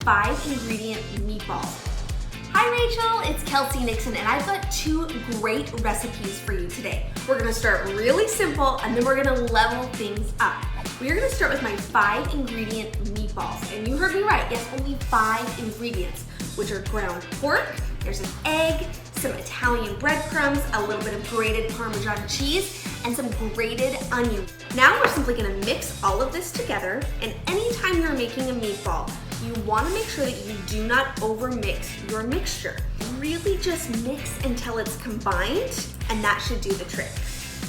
5-ingredient meatballs. Hi Rachel, it's Kelsey Nixon and I've got 2 great recipes for you today. We're gonna start really simple and then we're gonna level things up. We are gonna start with my 5-ingredient meatballs. And you heard me right, yes, only 5 ingredients, which are ground pork, there's an egg, some Italian breadcrumbs, a little bit of grated Parmesan cheese, and some grated onion. Now we're simply gonna mix all of this together, and anytime you're making a meatball, you wanna make sure that you do not overmix your mixture. Really just mix until it's combined, and that should do the trick.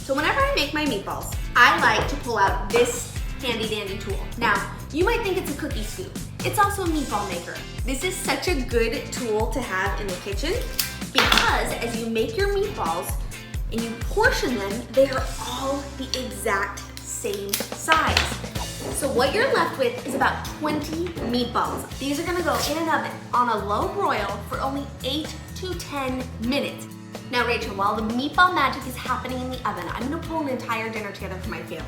So whenever I make my meatballs, I like to pull out this handy dandy tool. Now, you might think it's a cookie scoop. It's also a meatball maker. This is such a good tool to have in the kitchen because as you make your meatballs and you portion them, they are all the exact same size. So what you're left with is about 20 meatballs. These are gonna go in an oven on a low broil for only 8 to 10 minutes. Now Rachel, while the meatball magic is happening in the oven, I'm gonna pull an entire dinner together for my family.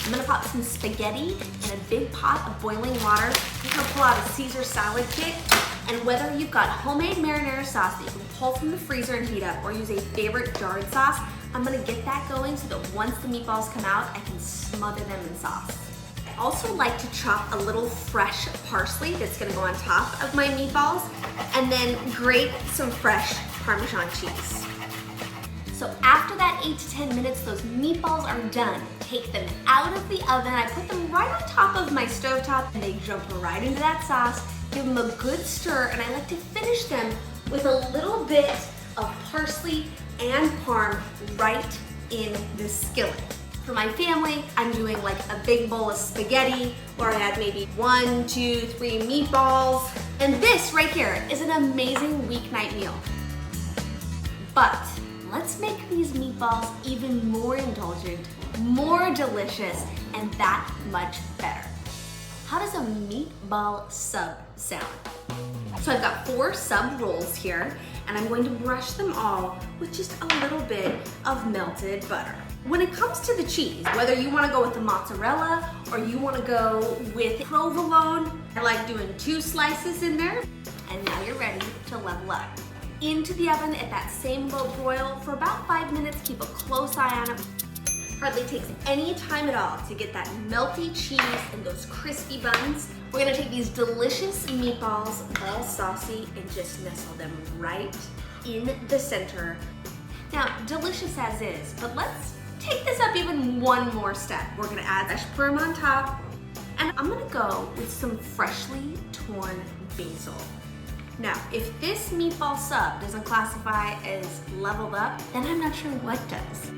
I'm gonna pop some spaghetti in a big pot of boiling water. I'm gonna pull out a Caesar salad kit, and whether you've got homemade marinara sauce that you can pull from the freezer and heat up, or use a favorite jarred sauce, I'm gonna get that going so that once the meatballs come out, I can smother them in sauce. I also like to chop a little fresh parsley that's gonna go on top of my meatballs, and then grate some fresh Parmesan cheese. So after that 8 to 10 minutes, those meatballs are done. Take them out of the oven. I put them right on top of my stovetop and they jump right into that sauce. Give them a good stir, and I like to finish them with a little bit of parsley and parm right in the skillet. For my family, I'm doing like a big bowl of spaghetti where I add maybe 1, 2, 3 meatballs. And this right here is an amazing weeknight meal. But let's make these meatballs even more indulgent, more delicious, and that much better. How does a meatball sub sound? So I've got 4 sub rolls here, and I'm going to brush them all with just a little bit of melted butter. When it comes to the cheese, whether you wanna go with the mozzarella or you wanna go with provolone, I like doing 2 slices in there, and now you're ready to level up. Into the oven at that same low broil for about 5 minutes. Keep a close eye on it. Hardly takes any time at all to get that melty cheese and those crispy buns. We're gonna take these delicious meatballs, all saucy, and just nestle them right in the center. Now, delicious as is, but let's take this up even one more step. We're gonna add fresh Parm on top, and I'm gonna go with some freshly torn basil. Now, if this meatball sub doesn't classify as leveled up, then I'm not sure what does.